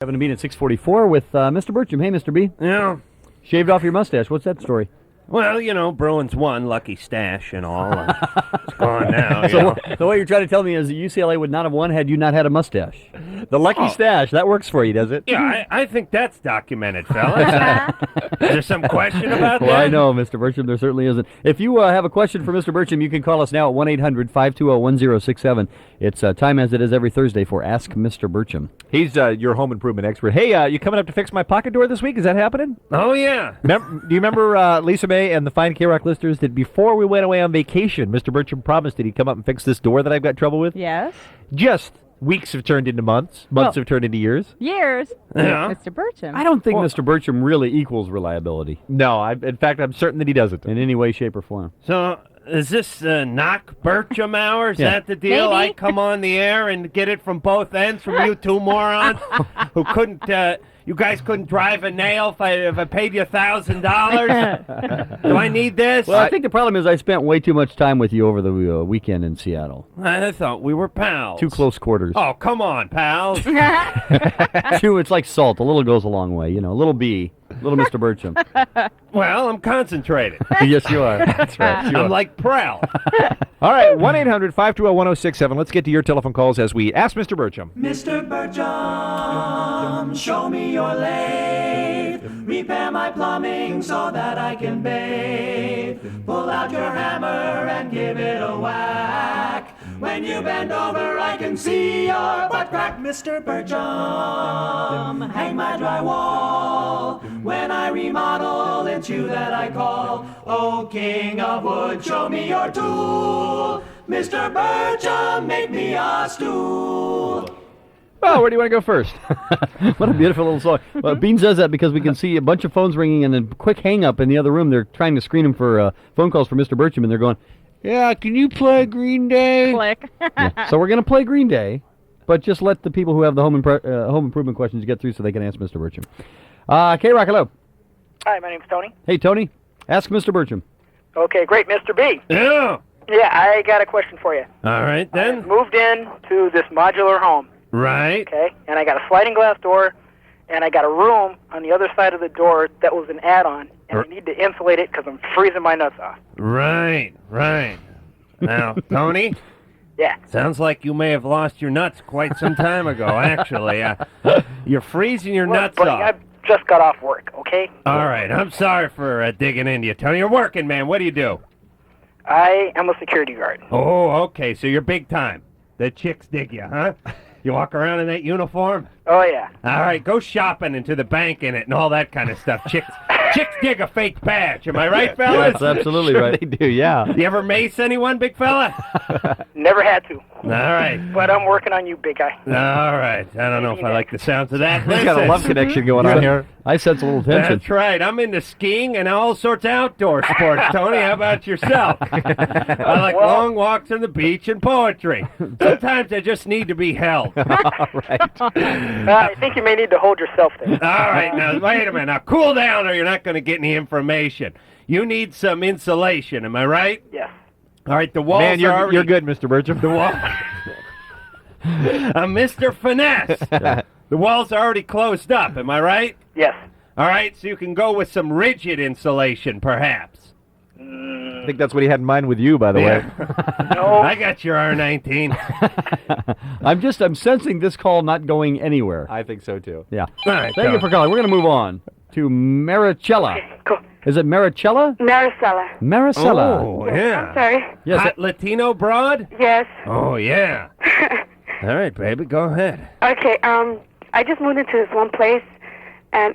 Having a meeting at 6:44 with Mr. Birchum. Hey, Mr. B. Yeah. Shaved off your mustache. What's that story? Well, Bruins won, lucky stash and all. And it's gone now. So the way you're trying to tell me is that UCLA would not have won had you not had a mustache. The lucky stash, that works for you, does it? Yeah, I think that's documented, fellas. Is there some question about that? Well, I know, Mr. Birchum, there certainly isn't. If you have a question for Mr. Birchum, you can call us now at 1-800-520-1067. It's time as it is every Thursday for Ask Mr. Birchum. He's your home improvement expert. Hey, you coming up to fix my pocket door this week? Is that happening? Oh, yeah. Do you remember Lisa May and the fine KROQ listeners that before we went away on vacation, Mr. Birchum promised that he'd come up and fix this door that I've got trouble with? Yes. Just weeks have turned into months. Months have turned into years. Years. Yeah. Mr. Birchum. I don't think Mr. Birchum really equals reliability No, in fact, I'm certain that he doesn't. in any way, shape, or form. So, is this knock Birchum hour? Is Yeah. that the deal? Maybe. I come on the air and get it from both ends from you two morons who couldn't... you guys couldn't drive a nail if I paid you $1,000? Do I need this? Well, I think the problem is I spent way too much time with you over the weekend in Seattle. I thought we were pals. Too close quarters. Oh, come on, pals. It's like salt. A little goes a long way. Little B. Little Mr. Birchum. Well, I'm concentrated. Yes, you are. That's right. I'm like Prell. All right, 1-800-520-1067. Let's get to your telephone calls as we ask Mr. Birchum. Mr. Birchum, show me your lathe. Repair my plumbing so that I can bathe. Pull out your hammer and give it a whack. When you bend over, I can see your butt crack. Mr. Birchum, hang my drywall. When I remodel, it's you that I call. Oh, king of wood, show me your tool. Mr. Birchum, make me a stool. Well, where do you want to go first? What a beautiful little song. Well, Bean says that because we can see a bunch of phones ringing and a quick hang-up in the other room. They're trying to screen him for phone calls for Mr. Birchum, and they're going, yeah, can you play Green Day? Click. Yeah. So we're going to play Green Day, but just let the people who have the home improvement questions get through so they can ask Mr. Birchum. KROQ, hello. Hi, my name's Tony. Hey, Tony. Ask Mr. Birchum. Okay, great, Mr. B. Yeah. Yeah, I got a question for you. All right, I then. moved in to this modular home, Right. okay? And I got a sliding glass door, and I got a room on the other side of the door that was an add-on, and I need to insulate it because I'm freezing my nuts off. Right. Now, Tony, Yeah. sounds like you may have lost your nuts quite some time ago, actually. You're freezing your nuts Buddy, off. I just got off work, okay? All right, I'm sorry for digging into you, Tony. You're working, man. What do you do? I am a security guard. Oh, okay, so you're big time. The chicks dig you, huh? You walk around in that uniform? Oh, yeah. All right, go shopping and to the bank in it and all that kind of stuff. Chicks dig a fake badge. Am I right, fellas? That's absolutely Sure right. they do, yeah. You ever mace anyone, big fella? Never had to. All right. But I'm working on you, big guy. All right. I don't know if I like the sounds of that. He's got a Listen. love connection going on here. I sense a little tension. That's right. I'm into skiing and all sorts of outdoor sports, Tony. How about yourself? I like long walks on the beach and poetry. Sometimes I just need to be held. All I think you may need to hold yourself there. right. Now, wait a minute. Now, cool down or you're not going to get any information. You need some insulation. Am I right? Yes. All right. The walls Man, are already... you're good, Mr. Birchum. The wall... I'm Mr. Finesse. The walls are already closed up. Am I right? Yes. All right, so you can go with some rigid insulation, perhaps. I think that's what he had in mind with you, by the way. No. I got your R19. I'm sensing this call not going anywhere. I think so, too. Yeah. All right, Thank you for calling. We're going to move on to Maricella. Cool. Is it Maricella? Maricela. Maricella. Oh, yeah. I'm sorry. Yes. Hot Latino broad? Yes. Oh, yeah. All right, baby, go ahead. Okay, I just moved into this one place, and,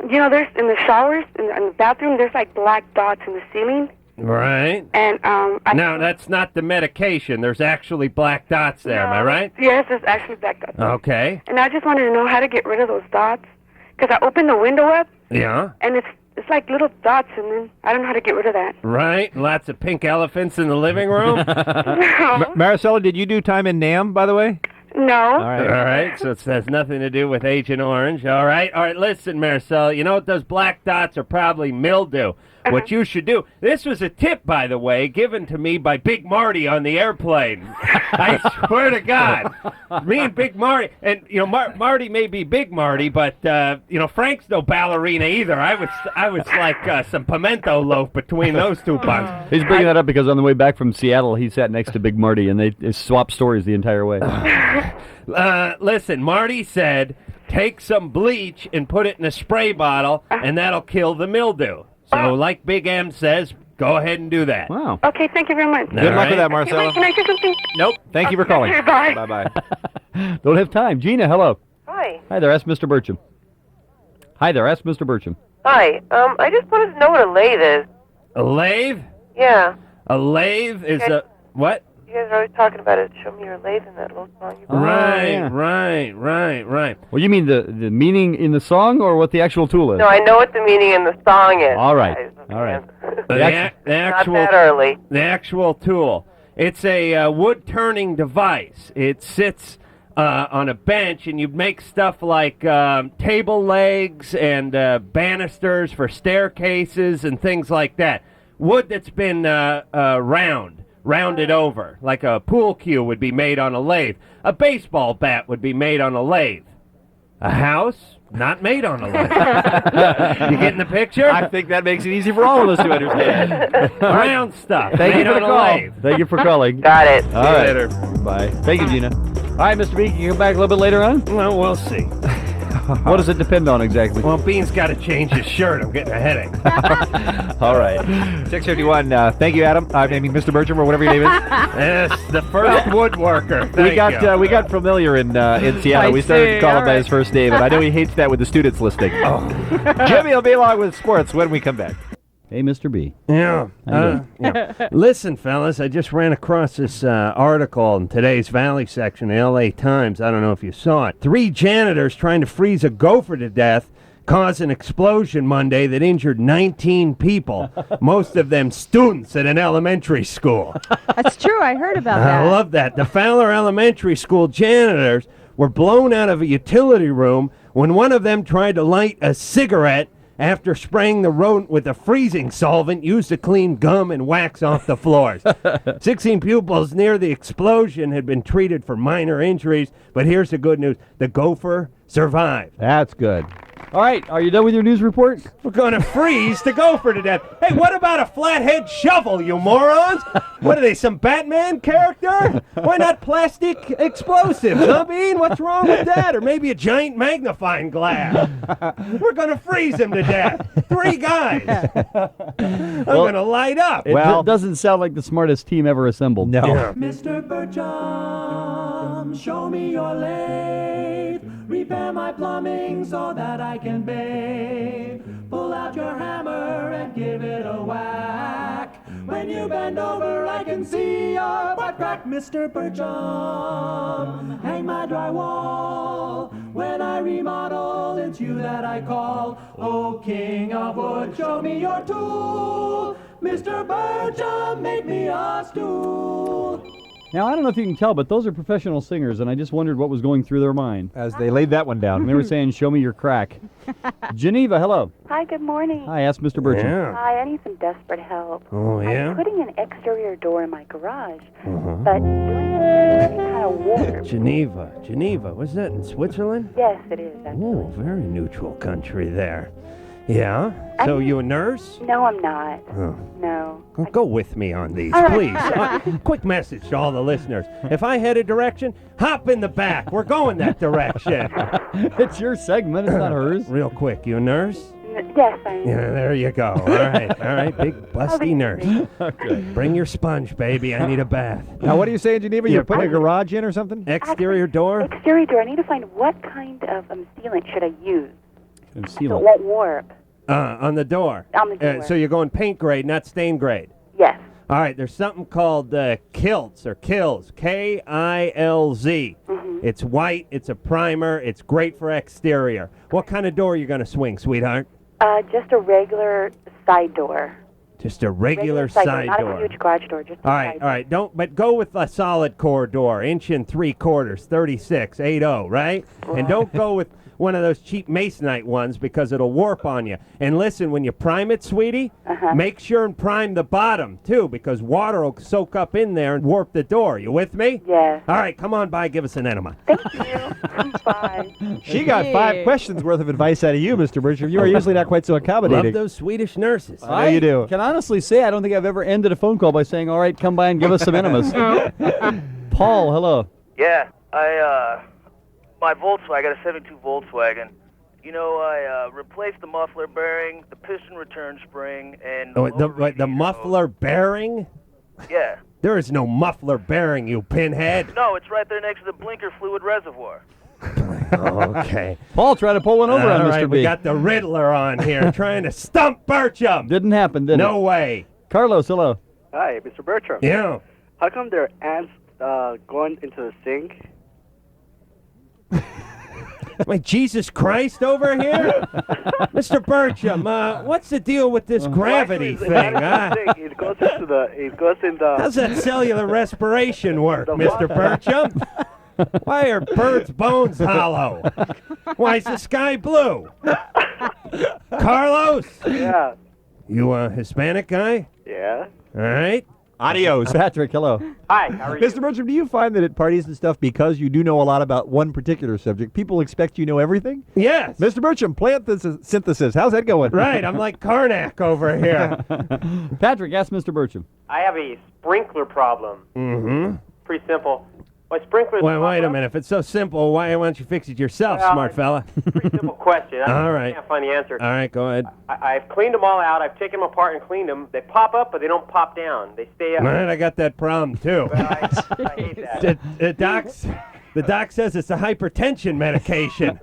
there's, in the showers, in the bathroom, there's, like, black dots in the ceiling, Right. and, Now, that's not the medication. There's actually black dots there, am I right? Yes, there's actually black dots. Okay. And I just wanted to know how to get rid of those dots, because I opened the window up, Yeah. and it's like little dots, and then I don't know how to get rid of that. Right. Lots of pink elephants in the living room. Maricela, did you do time in NAM, by the way? No. All All right. right, so it has nothing to do with Agent Orange. All right, listen, Marcel, you know what? Those black dots are probably mildew. what you should do. This was a tip, by the way, given to me by Big Marty on the airplane. I swear to God. Me and Big Marty, and, Marty may be Big Marty, but, Frank's no ballerina either. I was like some pimento loaf between those two bunks. He's bringing that up because on the way back from Seattle, he sat next to Big Marty, and they swapped stories the entire way. Listen, Marty said, take some bleach and put it in a spray bottle, and that'll kill the mildew. So, like Big M says, go ahead and do that. Wow. Okay, thank you very much. Good luck with that, Wait, Marcella. can I say something? Nope. Thank you for calling. Okay, bye. Bye-bye. Don't have time. Gina, hello. Hi. Hi there, ask Mr. Birchum. Hi there, ask Mr. Birchum. Hi. I just wanted to know what a lathe is. A lathe? Yeah. A lathe is a... What? You guys are always talking about it. Show me your lathe in that little song you Oh, yeah. Right. Well, you mean the meaning in the song or what the actual tool is? No, I know what the meaning in the song is. All right. guys. All right. The actual, Not that early. The actual tool. It's a wood-turning device. It sits on a bench, and you make stuff like table legs and banisters for staircases and things like that. Wood that's been rounded over, like a pool cue would be made on a lathe. A baseball bat would be made on a lathe. A house, not made on a lathe. You getting the picture? I think that makes it easy for all of us to understand. Round stuff. Thank you made for on the a call. lathe. Thank you for calling. Got it. All right. Later. Bye. Thank you, Gina. All right, Mr. B, can you come back a little bit later on? Well, we'll see. What does it depend on exactly? Well, Bean's got to change his shirt. I'm getting a headache. All right. 651. Thank you, Adam. I mean, Mr. Bertram or whatever your name is. Yes, the first woodworker. We Thank you. got familiar in Seattle. I We started to see. call him All by right. his first name, and I know he hates that with the students listening. Jimmy will be along with sports when we come back. Hey, Mr. B. Yeah. Yeah. Listen, fellas, I just ran across this article in today's Valley section of the L.A. Times. I don't know if you saw it. 3 janitors trying to freeze a gopher to death caused an explosion Monday that injured 19 people, most of them students at an elementary school. That's true. I heard about that. I love that. The Fowler Elementary School janitors were blown out of a utility room when one of them tried to light a cigarette after spraying the rodent with a freezing solvent used to clean gum and wax off the floors. 16 pupils near the explosion had been treated for minor injuries, but here's the good news. The gopher survived. That's good. All right, are you done with your news report? We're going to freeze the gopher to death. Hey, what about a flathead shovel, you morons? What are they, some Batman character? Why not plastic explosives, huh, Bean? What's wrong with that? Or maybe a giant magnifying glass. We're going to freeze him to death. 3 guys. I'm going to light up. It doesn't sound like the smartest team ever assembled. No. Yeah. Mr. Birchum, show me your lathe. Repair my plumbing so that I can bathe. Pull out your hammer and give it a whack. When you bend over, I can see your butt crack. Mr. Birchum, hang my drywall. When I remodel, it's you that I call. Oh, king of wood, show me your tool. Mr. Birchum, make me a stool. Now, I don't know if you can tell, but those are professional singers, and I just wondered what was going through their mind. As they laid that one down. And they were saying, show me your crack. Geneva, hello. Hi, good morning. Hi, ask Mr. Birchum. Yeah. Hi, I need some desperate help. Oh, yeah? I'm putting an exterior door in my garage, but doing it is kind of warm. Geneva. Was that in Switzerland? Yes, it is. Actually. Oh, very neutral country there. Yeah? So you a nurse? No, I'm not. Oh. No. Well, go with me on these, All right. please. Quick message to all the listeners. If I head a direction, hop in the back. We're going that direction. It's your segment, it's not hers. Real quick, you a nurse? Yes, I am. Yeah, there you go. All right, big busty nurse. Okay. Bring your sponge, baby. I need a bath. Now, what are you saying, Geneva? You're Yeah, putting a garage in or something? Exterior door? Exterior door. I need to find what kind of sealant should I use And so seal it it. won't warp. On the door. On the door. So you're going paint grade, not stain grade. Yes. All right, there's something called kilts or kills, K-I-L-Z. It's white, it's a primer, it's great for exterior. What kind of door are you going to swing, sweetheart? Just a regular side door. Just a regular side side not door. a huge garage door. Just a All right, side all right. But go with a solid core door, 1 3/4, 36, 80, right? And don't go with one of those cheap masonite ones because it'll warp on you. And listen, when you prime it, sweetie, make sure and prime the bottom too, because water will soak up in there and warp the door. You with me? Yeah. All right, come on by, give us an enema. Thank you. Bye. She got 5 questions worth of advice out of you, Mr. Bertram. You are usually not quite so Love accommodating. those Swedish nurses. I know you do. Can honestly say I don't think I've ever ended a phone call by saying, all right, come by and give us some enemas. Paul, hello. Yeah, my Volkswagen, I got a 72 Volkswagen. You know, I replaced the muffler bearing, the piston return spring, and The muffler bearing? Yeah. There is no muffler bearing, you pinhead. No, it's right there next to the blinker fluid reservoir. Okay. Paul, try to pull one over on All Mr. right, B. we got the Riddler on here trying to stump Birchum. Didn't happen, did it? No way. Carlos, hello. Hi, Mr. Bertram. Yeah. How come there are ants going into the sink? Wait, Jesus Christ over here? Mr. Birchum, what's the deal with this gravity thing? Huh? It goes into the. It goes in the. How's that cellular respiration work, Mr. Birchum? Why are birds' bones hollow? Why is the sky blue? Carlos? Yeah. You a Hispanic guy? Yeah. All right. Adios. Patrick, hello. Hi. How are you? Mr. Bertram, do you find that at parties and stuff, because you do know a lot about one particular subject, people expect you know everything? Yes. Mr. Bertram, plant synthesis. How's that going? Right, I'm like Karnak over here. Patrick, ask Mr. Bertram. I have a sprinkler problem. Mm-hmm. Pretty simple. My sprinklers. Wait a minute. If it's so simple, why don't you fix it yourself, Well, smart fella? Pretty simple question. All right. I can't find the answer. All right, go ahead. I've cleaned them all out. I've taken them apart and cleaned them. They pop up, but they don't pop down. They stay up. All right, I got that problem too. I hate that. The doc says it's a hypertension medication.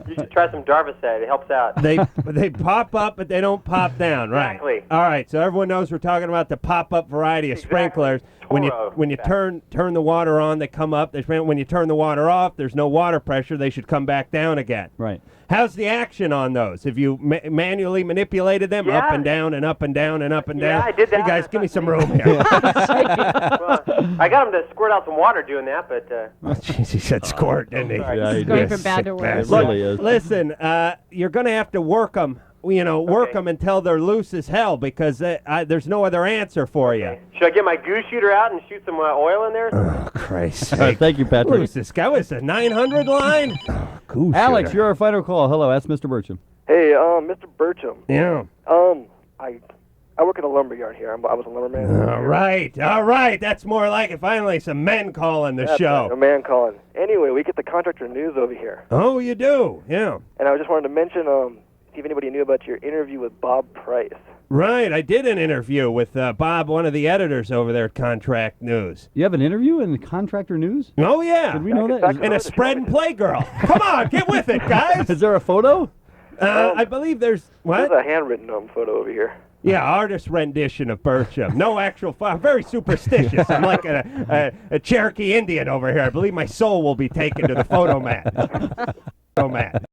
You should try some Darvocet. It helps out. They pop up, but they don't pop down, right? Exactly. All right, so everyone knows we're talking about the pop-up variety of sprinklers. When you turn the water on, they come up. When you turn the water off, there's no water pressure. They should come back down again. Right. How's the action on those? Have you manually manipulated them up and down and up and down and up and down? Yeah, I did that. Hey guys, give me some room here. Well, I got them to squirt out some water doing that, but. Jeez, he said squirt, didn't he? Yeah, he Going did. from bad to worse. It really is. Listen, you're going to have to work them. Work them until they're loose as hell because there's no other answer for you. Should I get my goose shooter out and shoot some oil in there? Oh, Christ. All right, thank you, Patrick. Who's this guy? Was a 900 line? Goose Alex, shooter. you're our final call. Hello, ask Mr. Bertram. Hey, Mr. Birchum. Yeah. I work at a lumber yard here. I was a lumberman. All right. That's more like it. Finally, some men calling the show. A man calling. Anyway, we get the contractor news over here. Oh, you do? Yeah. And I just wanted to mention, see if anybody knew about your interview with Bob Price. Right. I did an interview with Bob, one of the editors over there at Contract News. You have an interview in the Contractor News? Oh, yeah. Did we know that? And a spread and play girl. Come on, get with it, guys. Is there a photo? I believe there's... What? There's a handwritten photo over here. Yeah, artist rendition of Birchum. No actual... I'm very superstitious. I'm like a Cherokee Indian over here. I believe my soul will be taken to the photo mat.